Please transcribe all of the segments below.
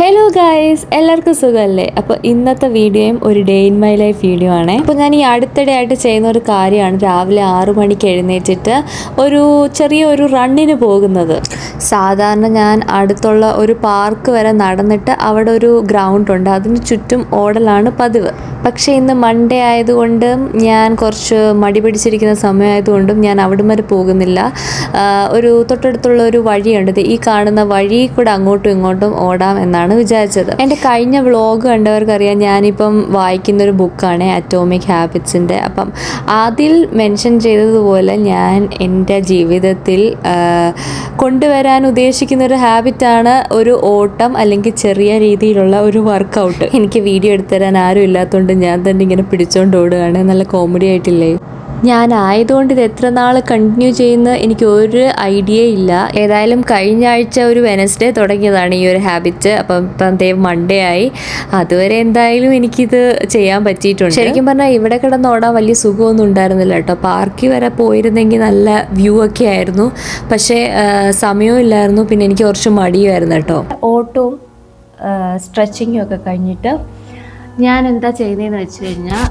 Hello guys, എല്ലാവർക്കും സുഖമല്ലേ? അപ്പോൾ ഇന്നത്തെ വീഡിയോയും ഒരു day in my life video ആണ്. അപ്പോൾ ഞാൻ ഈ അടുത്തിടെ ആയിട്ട് ചെയ്യുന്ന ഒരു കാര്യമാണ് രാവിലെ 6 മണിക്ക് എഴുന്നേറ്റിട്ട് ചെറിയൊരു റണ്ണിന് പോകുന്നത്. സാധാരണ ഞാൻ അടുത്തുള്ള ഒരു പാർക്ക് വരെ നടന്നിട്ട് അവിടെ ഒരു ഗ്രൗണ്ട് ഉണ്ട്, അതിന് ചുറ്റും ഓടലാണ് പതിവ്. പക്ഷേ ഇന്ന് മൺഡേ ആയതുകൊണ്ടും ഞാൻ കുറച്ച് മടി പിടിച്ചിരിക്കുന്ന സമയമായതുകൊണ്ടും ഞാൻ അവിടം വരെ പോകുന്നില്ല. തൊട്ടടുത്തുള്ള ഒരു വഴിയുണ്ട്, ഈ കാണുന്ന വഴി കൂടെ അങ്ങോട്ടും ഇങ്ങോട്ടും ഓടാം എന്നാണ് വിചാരിച്ചത്. എൻ്റെ കഴിഞ്ഞ വ്ളോഗ് കണ്ടവർക്കറിയാം, ഞാനിപ്പം വായിക്കുന്നൊരു ബുക്കാണ് അറ്റോമിക് ഹാബിറ്റ്സിൻ്റെ. അപ്പം അതിൽ മെൻഷൻ ചെയ്തതുപോലെ ഞാൻ എൻ്റെ ജീവിതത്തിൽ കൊണ്ടുവരാൻ ഉദ്ദേശിക്കുന്ന ഒരു ഹാബിറ്റാണ് ഒരു ഓട്ടം, അല്ലെങ്കിൽ ചെറിയ രീതിയിലുള്ള ഒരു വർക്കൗട്ട്. എനിക്ക് വീഡിയോ എടുത്തു തരാൻ ആരും ഇല്ലാത്തതുകൊണ്ട് ഞാൻ തന്നെ ഇങ്ങനെ പിടിച്ചുകൊണ്ട് ഓടുകയാണ്. നല്ല കോമഡി ആയിട്ടില്ലേ? ഞാനായതുകൊണ്ട് ഇത് എത്ര നാൾ കണ്ടിന്യൂ ചെയ്യുന്ന എനിക്ക് ഒരു ഐഡിയ ഇല്ല. ഏതായാലും കഴിഞ്ഞ ആഴ്ച ഒരു വെനസ്ഡേ തുടങ്ങിയതാണ് ഈ ഒരു ഹാബിറ്റ്. ഇപ്പം മൺഡേ ആയി. അതുവരെ എന്തായാലും എനിക്കിത് ചെയ്യാൻ പറ്റിയിട്ടുണ്ട്. ശരിക്കും പറഞ്ഞാൽ ഇവിടെ കിടന്ന് ഓടാൻ വലിയ സുഖമൊന്നും ഉണ്ടായിരുന്നില്ല കേട്ടോ. പാർക്കിൽ വരെ പോയിരുന്നെങ്കിൽ നല്ല വ്യൂ ഒക്കെ ആയിരുന്നു, പക്ഷേ സമയവും ഇല്ലായിരുന്നു. പിന്നെ എനിക്ക് കുറച്ച് മടിയുമായിരുന്നു കേട്ടോ. ഓട്ടവും സ്ട്രെച്ചിങ്ങും ഒക്കെ കഴിഞ്ഞിട്ട് ഞാൻ എന്താ ചെയ്യുന്നതെന്ന് വെച്ച് കഴിഞ്ഞാൽ,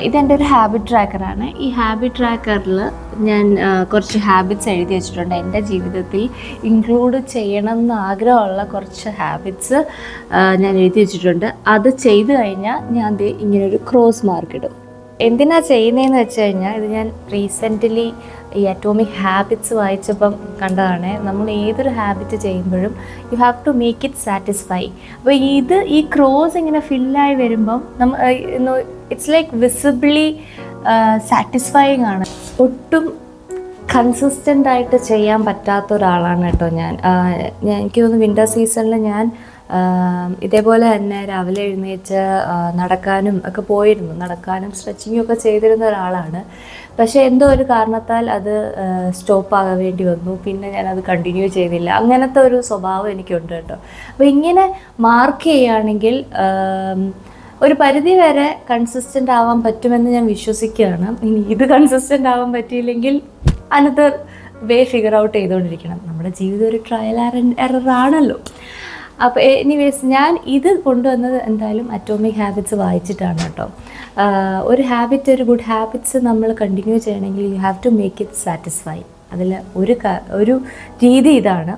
ഇതെൻ്റെ ഒരു ഹാബിറ്റ് ട്രാക്കറാണ്. ഈ ഹാബിറ്റ് ട്രാക്കറിൽ ഞാൻ കുറച്ച് ഹാബിറ്റ്സ് എഴുതി വെച്ചിട്ടുണ്ട്. എൻ്റെ ജീവിതത്തിൽ ഇൻക്ലൂഡ് ചെയ്യണം എന്ന് ആഗ്രഹമുള്ള കുറച്ച് ഹാബിറ്റ്സ് ഞാൻ എഴുതി വെച്ചിട്ടുണ്ട്. അത് ചെയ്ത് കഴിഞ്ഞാൽ ഞാൻ ഇങ്ങനൊരു ക്രോസ് മാർക്ക് ഇടും. എന്തിനാ ചെയ്യുന്നതെന്ന് വെച്ച് കഴിഞ്ഞാൽ, ഇത് ഞാൻ റീസെൻ്റ്ലി ഈ അറ്റോമിക് ഹാബിറ്റ്സ് വായിച്ചപ്പം കണ്ടതാണ്. നമ്മൾ ഏതൊരു ഹാബിറ്റ് ചെയ്യുമ്പോഴും you have to make it satisfy. അപ്പോൾ ഈ ക്രോസ് ഇങ്ങനെ ഫില്ലായി വരുമ്പം ഇറ്റ്സ് ലൈക്ക് വിസിബിളി സാറ്റിസ്ഫൈയിങ് ആണ്. ഒട്ടും കൺസിസ്റ്റൻ്റ് ആയിട്ട് ചെയ്യാൻ പറ്റാത്ത ഒരാളാണ് കേട്ടോ ഞാൻ. എനിക്ക് തോന്നുന്നു വിൻ്റർ സീസണിൽ ഞാൻ ഇതേപോലെ തന്നെ രാവിലെ എഴുന്നേറ്റ് നടക്കാനും ഒക്കെ പോയിരുന്നു. നടക്കാനും സ്ട്രെച്ചിങ്ങും ഒക്കെ ചെയ്തിരുന്ന ഒരാളാണ്. പക്ഷേ എന്തോ ഒരു കാരണത്താൽ അത് സ്റ്റോപ്പാകാൻ വേണ്ടി വന്നു. പിന്നെ ഞാനത് കണ്ടിന്യൂ ചെയ്തില്ല. അങ്ങനത്തെ ഒരു സ്വഭാവം എനിക്കുണ്ട് കേട്ടോ. അപ്പോൾ ഇങ്ങനെ മാർക്ക് ചെയ്യുകയാണെങ്കിൽ ഒരു പരിധി വരെ കൺസിസ്റ്റൻ്റ് ആവാൻ പറ്റുമെന്ന് ഞാൻ വിശ്വസിക്കുകയാണ്. ഇനി ഇത് കൺസിസ്റ്റൻ്റ് ആവാൻ പറ്റിയില്ലെങ്കിൽ അനദർ വേ ഫിഗർ ഔട്ട് ചെയ്തുകൊണ്ടിരിക്കണം. നമ്മുടെ ജീവിതം ഒരു ട്രയൽ ആൻഡ് എറർ ആണല്ലോ. അപ്പോൾ എനിവേസ്, ഞാൻ ഇത് കൊണ്ടുവന്നത് എന്തായാലും അറ്റോമിക് ഹാബിറ്റ്സ് വായിച്ചിട്ടാണ് കേട്ടോ. ഒരു ഗുഡ് ഹാബിറ്റ്സ് നമ്മൾ കണ്ടിന്യൂ ചെയ്യണമെങ്കിൽ you have to make it satisfy. അതിൽ ഒരു രീതി ഇതാണ്.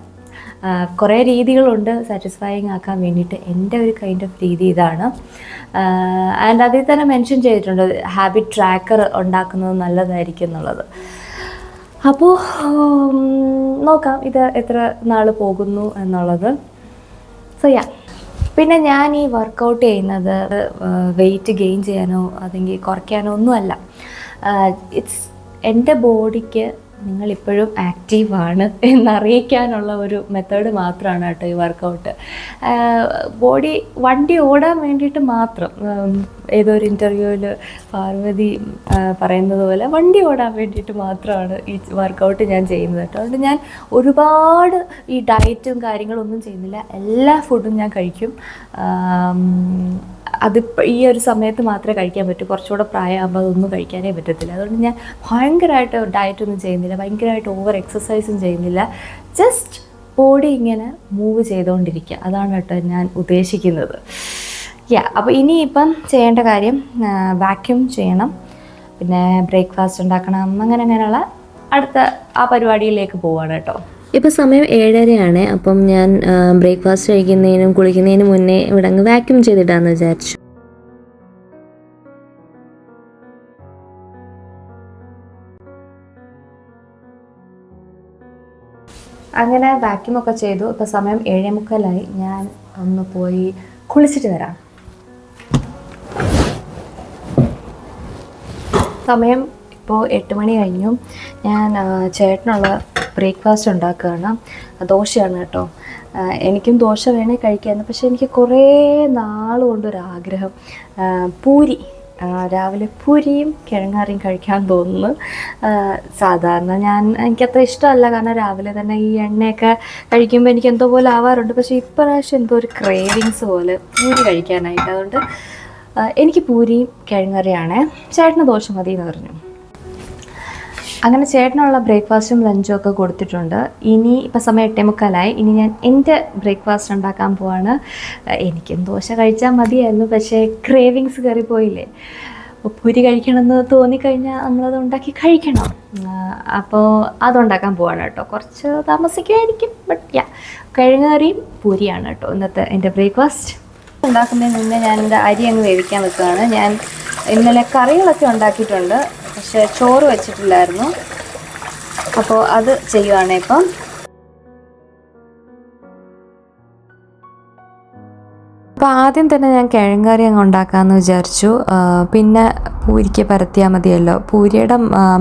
കുറേ രീതികളുണ്ട് സാറ്റിസ്ഫൈയിങ് ആക്കാൻ വേണ്ടിയിട്ട്. എൻ്റെ ഒരു കൈൻഡ് ഓഫ് രീതി ഇതാണ്. ആൻഡ് അതിൽ തന്നെ മെൻഷൻ ചെയ്തിട്ടുണ്ട് ഹാബിറ്റ് ട്രാക്കർ ഉണ്ടാക്കുന്നത് നല്ലതായിരിക്കും എന്നുള്ളത്. അപ്പോൾ നോക്കാം ഇത് എത്ര നാൾ പോകുന്നു എന്നുള്ളത്. പിന്നെ ഞാൻ ഈ വർക്കൗട്ട് ചെയ്യുന്നത് വെയിറ്റ് ഗെയിൻ ചെയ്യാനോ അല്ലെങ്കിൽ കുറയ്ക്കാനോ ഒന്നുമല്ല. എൻ്റെ ബോഡിക്ക് നിങ്ങളിപ്പോഴും ആക്റ്റീവാണ് എന്നറിയിക്കാനുള്ള ഒരു മെത്തേഡ് മാത്രമാണ് കേട്ടോ ഈ വർക്കൗട്ട്. വണ്ടി ഓടാൻ വേണ്ടിയിട്ട് മാത്രം. ഏതോ ഒരു ഇൻ്റർവ്യൂവിൽ പാർവതി പറയുന്നത് പോലെ വണ്ടി ഓടാൻ വേണ്ടിയിട്ട് മാത്രമാണ് ഈ വർക്കൗട്ട് ഞാൻ ചെയ്യുന്നത് കേട്ടോ. അതുകൊണ്ട് ഞാൻ ഒരുപാട് ഈ ഡയറ്റും കാര്യങ്ങളൊന്നും ചെയ്യുന്നില്ല. എല്ലാ ഫുഡും ഞാൻ കഴിക്കും. അതിപ്പോൾ ഈ ഒരു സമയത്ത് മാത്രമേ കഴിക്കാൻ പറ്റൂ. കുറച്ചുകൂടെ പ്രായമാകുമ്പോൾ അതൊന്നും കഴിക്കാനേ പറ്റത്തില്ല. അതുകൊണ്ട് ഞാൻ ഭയങ്കരമായിട്ട് ഡയറ്റൊന്നും ചെയ്യുന്നില്ല, ഭയങ്കരമായിട്ട് ഓവർ എക്സസൈസും ചെയ്യുന്നില്ല. ജസ്റ്റ് ബോഡി ഇങ്ങനെ മൂവ് ചെയ്തുകൊണ്ടിരിക്കുക, അതാണ് കേട്ടോ ഞാൻ ഉദ്ദേശിക്കുന്നത്. അപ്പോൾ ഇനിയിപ്പം ചെയ്യേണ്ട കാര്യം വാക്യൂം ചെയ്യണം, പിന്നെ ബ്രേക്ക്ഫാസ്റ്റ് ഉണ്ടാക്കണം, അങ്ങനെയുള്ള അടുത്ത ആ പരിപാടിയിലേക്ക് പോവുകയാണ് കേട്ടോ. ഇപ്പോൾ സമയം 7:30 അപ്പം ഞാൻ ബ്രേക്ക്ഫാസ്റ്റ് കഴിക്കുന്നതിനും കുളിക്കുന്നതിനും മുന്നേ ഇവിടെ അങ്ങ് വാക്യൂം ചെയ്തിട്ടാന്ന് വിചാരിച്ചു. അങ്ങനെ വാക്യൂമൊക്കെ ചെയ്തു. ഇപ്പോൾ സമയം 7:45. ഞാൻ ഒന്ന് പോയി കുളിച്ചിട്ട് വരാം. സമയം ഇപ്പോൾ 8 മണി കഴിഞ്ഞു. ഞാൻ ചേട്ടനുള്ള ബ്രേക്ക്ഫാസ്റ്റ് ഉണ്ടാക്കുകയാണ്. ദോശയാണ് കേട്ടോ. എനിക്കും ദോശ വേണേൽ കഴിക്കാമെന്ന്, പക്ഷേ എനിക്ക് കുറേ നാൾ കൊണ്ടൊരാഗ്രഹം പൂരി, രാവിലെ പൂരിയും കിഴങ്ങാറിയും കഴിക്കാൻ തോന്നുന്നു. സാധാരണ എനിക്കത്ര ഇഷ്ടമല്ല, കാരണം രാവിലെ തന്നെ ഈ എണ്ണയൊക്കെ കഴിക്കുമ്പോൾ എനിക്ക് എന്തോ പോലെ ആവാറുണ്ട്. പക്ഷേ ഇപ്രാവശ്യം എന്തോ ഒരു ക്രേവിങ്സ് പോലെ പൂരി കഴിക്കാനായിട്ട്. അതുകൊണ്ട് എനിക്ക് പൂരിയും കിഴങ്ങറിയാണ്. ചേട്ടന് ദോശ മതി എന്ന് പറഞ്ഞു. അങ്ങനെ ചേട്ടനുള്ള ബ്രേക്ക്ഫാസ്റ്റും ലഞ്ചും ഒക്കെ കൊടുത്തിട്ടുണ്ട്. ഇനി ഇപ്പം സമയം 8:45. ഇനി ഞാൻ എൻ്റെ ബ്രേക്ക്ഫാസ്റ്റ് ഉണ്ടാക്കാൻ പോവാണ്. എനിക്കും ദോശ കഴിച്ചാൽ മതിയായിരുന്നു, പക്ഷേ ക്രേവിങ്സ് കയറിപ്പോയില്ലേ. പൂരി കഴിക്കണമെന്ന് തോന്നിക്കഴിഞ്ഞാൽ നമ്മളത് ഉണ്ടാക്കി കഴിക്കണം. അപ്പോൾ അതുണ്ടാക്കാൻ പോവാണ് കേട്ടോ. കുറച്ച് താമസിക്കുമായിരിക്കും, ബട്ട് കിഴങ്ങറിയും പൂരിയാണ് കേട്ടോ ഇന്നത്തെ എൻ്റെ ബ്രേക്ക്ഫാസ്റ്റ്. ഉണ്ടാക്കുന്നതിന് മുന്നേ ഞാൻ എൻ്റെ അരി അങ്ങ് വേവിക്കാൻ വെക്കുകയാണ്. ഞാൻ ഇന്നലെ കറികളൊക്കെ ഉണ്ടാക്കിയിട്ടുണ്ട്, പക്ഷേ ചോറ് വെച്ചിട്ടില്ലായിരുന്നു. അപ്പോൾ അത് ചെയ്യുവാണ് ഇപ്പം. അപ്പോൾ ആദ്യം തന്നെ ഞാൻ കിഴങ്ങറി അങ്ങ് ഉണ്ടാക്കാമെന്ന് വിചാരിച്ചു. പിന്നെ പൂരിക്ക് പരത്തിയാൽ മതിയല്ലോ. പൂരിയുടെ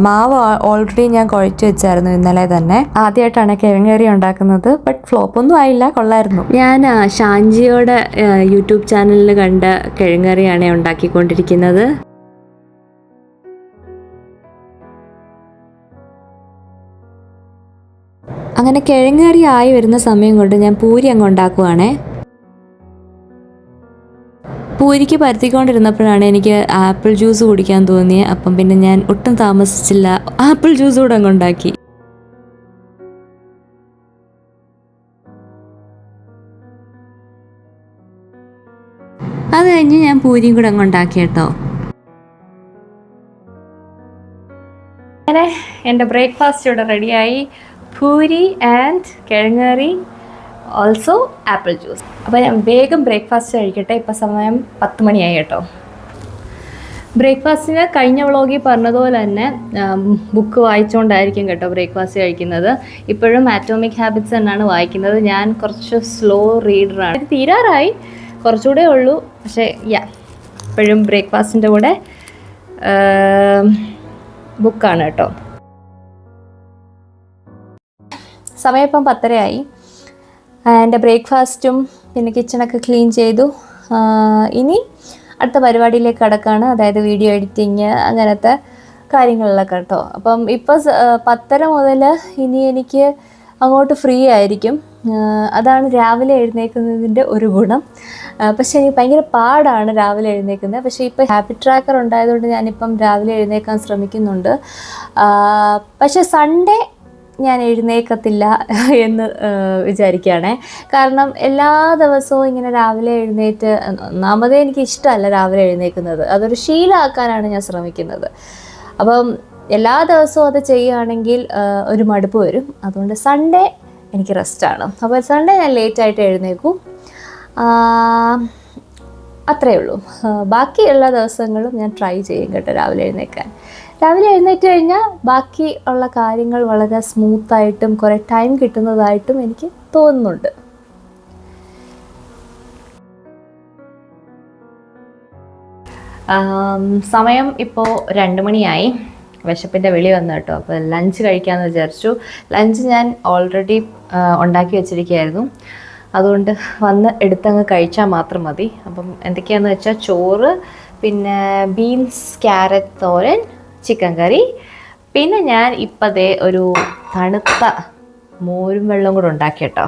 മാവ് ഓൾറെഡി ഞാൻ കുഴച്ച് വെച്ചായിരുന്നു ഇന്നലെ തന്നെ. ആദ്യമായിട്ടാണ് കിഴങ്ങറി ഉണ്ടാക്കുന്നത്, ബട്ട് ഫ്ലോപ്പൊന്നും ആയില്ല, കൊള്ളായിരുന്നു. ഞാൻ ഷാൻജിയോടെ യൂട്യൂബ് ചാനലിൽ കണ്ട കിഴങ്ങറിയാണ് ഉണ്ടാക്കിക്കൊണ്ടിരിക്കുന്നത്. അങ്ങനെ കിഴങ്ങറി ആയി വരുന്ന സമയം കൊണ്ട് ഞാൻ പൂരി അങ്ങ് ഉണ്ടാക്കുവാണേ. പൂരിക്ക് പരത്തിക്കൊണ്ടിരുന്നപ്പോഴാണ് എനിക്ക് ആപ്പിൾ ജ്യൂസ് കുടിക്കാൻ തോന്നിയത്. അപ്പം പിന്നെ ഞാൻ ഒട്ടും താമസിച്ചില്ല, ആപ്പിൾ ജ്യൂസ് കൂടെ അങ്ങ് ഉണ്ടാക്കി. അത് കഴിഞ്ഞ് ഞാൻ പൂരിയും കൂടെ അങ്ങ് ഉണ്ടാക്കി കേട്ടോ. അങ്ങനെ എൻ്റെ ബ്രേക്ക്ഫാസ്റ്റ് ഇവിടെ റെഡിയായി. പൂരി ആൻഡ് കിഴങ്ങറി, ഓൾസോ ആപ്പിൾ ജ്യൂസ്. അപ്പോൾ ഞാൻ വേഗം ബ്രേക്ക്ഫാസ്റ്റ് കഴിക്കട്ടെ. ഇപ്പം സമയം 10 മണിയായി കേട്ടോ. ബ്രേക്ക്ഫാസ്റ്റിന് കഴിഞ്ഞ വ്ളോഗിൽ പറഞ്ഞതുപോലെ തന്നെ ബുക്ക് വായിച്ചുകൊണ്ടായിരിക്കും കേട്ടോ ബ്രേക്ക്ഫാസ്റ്റ് കഴിക്കുന്നത്. ഇപ്പോഴും ആറ്റോമിക് ഹാബിറ്റ്സ് തന്നെയാണ് വായിക്കുന്നത്. ഞാൻ കുറച്ച് സ്ലോ റീഡറാണ്. ഇത് തീരാറായി, കുറച്ചുകൂടെ ഉള്ളൂ. പക്ഷേ ഇപ്പോഴും ബ്രേക്ക്ഫാസ്റ്റിൻ്റെ കൂടെ ബുക്കാണ് കേട്ടോ. സമയം ഇപ്പം 10:30 എൻ്റെ ബ്രേക്ക്ഫാസ്റ്റും പിന്നെ കിച്ചണൊക്കെ ക്ലീൻ ചെയ്തു. ഇനി അടുത്ത പരിപാടിയിലേക്ക് കടക്കുകയാണ്, അതായത് വീഡിയോ എഡിറ്റിങ് അങ്ങനത്തെ കാര്യങ്ങളിലൊക്കെ കേട്ടോ. അപ്പം ഇപ്പോൾ 10:30 മുതൽ ഇനി എനിക്ക് അങ്ങോട്ട് ഫ്രീ ആയിരിക്കും. അതാണ് രാവിലെ എഴുന്നേൽക്കുന്നതിൻ്റെ ഒരു ഗുണം. പക്ഷേ എനിക്ക് ഭയങ്കര പാടാണ് രാവിലെ എഴുന്നേൽക്കുന്നത്. പക്ഷേ ഇപ്പോൾ ഹാബിറ്റ് ട്രാക്കർ ഉണ്ടായതുകൊണ്ട് ഞാനിപ്പം രാവിലെ എഴുന്നേൽക്കാൻ ശ്രമിക്കുന്നുണ്ട്. പക്ഷേ സൺഡേ ഞാൻ എഴുന്നേൽക്കത്തില്ല എന്ന് വിചാരിക്കുകയാണേ. കാരണം എല്ലാ ദിവസവും ഇങ്ങനെ രാവിലെ എഴുന്നേറ്റ്, ഒന്നാമതേ എനിക്ക് ഇഷ്ടമല്ല രാവിലെ എഴുന്നേൽക്കുന്നത്, അതൊരു ശീലമാക്കാനാണ് ഞാൻ ശ്രമിക്കുന്നത്. അപ്പം എല്ലാ ദിവസവും അത് ചെയ്യുകയാണെങ്കിൽ ഒരു മടുപ്പ് വരും. അതുകൊണ്ട് സൺഡേ എനിക്ക് റെസ്റ്റാണ്. അപ്പോൾ സൺഡേ ഞാൻ ലേറ്റായിട്ട് എഴുന്നേൽക്കും, അത്രയേ ഉള്ളൂ. ബാക്കി എല്ലാ ദിവസങ്ങളും ഞാൻ ട്രൈ ചെയ്യും കേട്ടോ രാവിലെ എഴുന്നേൽക്കാൻ. രാവിലെ എഴുന്നേറ്റ് കഴിഞ്ഞാൽ ബാക്കി ഉള്ള കാര്യങ്ങൾ വളരെ സ്മൂത്തായിട്ടും കുറേ ടൈം കിട്ടുന്നതായിട്ടും എനിക്ക് തോന്നുന്നുണ്ട്. സമയം ഇപ്പോൾ 2 മണിയായി. വിശപ്പിൻ്റെ വിളി വന്നു കേട്ടോ. അപ്പോൾ ലഞ്ച് കഴിക്കാമെന്ന് വിചാരിച്ചു. ലഞ്ച് ഞാൻ ഓൾറെഡി ഉണ്ടാക്കി വെച്ചിരിക്കുകയായിരുന്നു, അതുകൊണ്ട് വന്ന് എടുത്തങ്ങ് കഴിച്ചാൽ മാത്രം മതി. അപ്പം എന്തൊക്കെയാണെന്ന് വെച്ചാൽ ചോറ്, പിന്നെ ബീൻസ് ക്യാരറ്റ് തോരൻ, ചിക്കൻ കറി, പിന്നെ ഞാൻ ഇപ്പോഴത്തെ ഒരു തണുത്ത മോരും വെള്ളം കൂടെ ഉണ്ടാക്കി കേട്ടോ.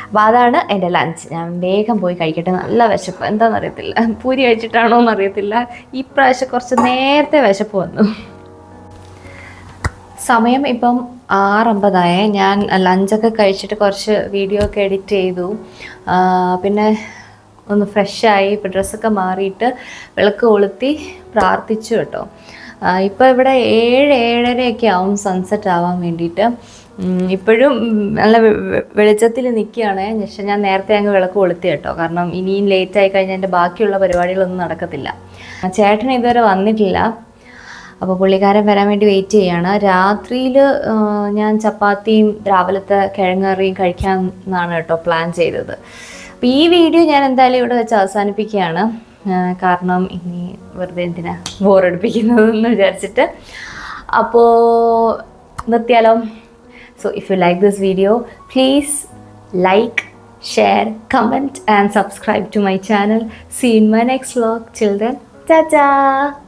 അപ്പോൾ അതാണ് എൻ്റെ ലഞ്ച്. ഞാൻ വേഗം പോയി കഴിക്കട്ടെ, നല്ല വിശപ്പ്. എന്താണെന്നറിയത്തില്ല, പൂരി കഴിച്ചിട്ടാണോ എന്നറിയത്തില്ല, ഈ പ്രാവശ്യം കുറച്ച് നേരത്തെ വിശപ്പ് വന്നു. സമയം ഇപ്പം 6:50. ഞാൻ ലഞ്ചൊക്കെ കഴിച്ചിട്ട് കുറച്ച് വീഡിയോ ഒക്കെ എഡിറ്റ് ചെയ്തു. പിന്നെ ഒന്ന് ഫ്രഷായി, ഇപ്പോൾ ഡ്രസ്സൊക്കെ മാറിയിട്ട് വിളക്ക് കൊളുത്തി പ്രാർത്ഥിച്ചു കേട്ടോ. ഇപ്പോൾ ഇവിടെ 7-7:30 ആവും സൺസെറ്റ് ആവാൻ വേണ്ടിയിട്ട്. ഇപ്പോഴും നല്ല വെളിച്ചത്തിൽ നിൽക്കുകയാണ്. പക്ഷേ ഞാൻ നേരത്തെ അങ്ങ് വിളക്ക് കൊളുത്തി കേട്ടോ, കാരണം ഇനിയും ലേറ്റായി കഴിഞ്ഞാൽ എൻ്റെ ബാക്കിയുള്ള പരിപാടികളൊന്നും നടക്കത്തില്ല. ചേട്ടൻ ഇതുവരെ വന്നിട്ടില്ല, അപ്പോൾ പുള്ളിക്കാരൻ വരാൻ വേണ്ടി വെയിറ്റ് ചെയ്യാണ്. രാത്രിയിൽ ഞാൻ ചപ്പാത്തിയും രാവിലത്തെ കിഴങ്ങറിയും കഴിക്കാമെന്നാണ് കേട്ടോ പ്ലാൻ ചെയ്തത്. അപ്പോൾ ഈ വീഡിയോ ഞാൻ എന്തായാലും ഇവിടെ വെച്ച് അവസാനിപ്പിക്കുകയാണ്, കാരണം ഇനി വെറുതെ എന്തിനാ ബോറടിപ്പിക്കുന്നതെന്ന് വിചാരിച്ചിട്ട്. അപ്പോൾ നിർത്തിയാലോ. So if you like this video, please like, share, comment and subscribe to my channel. See you in my next vlog. Till then, ta-ta!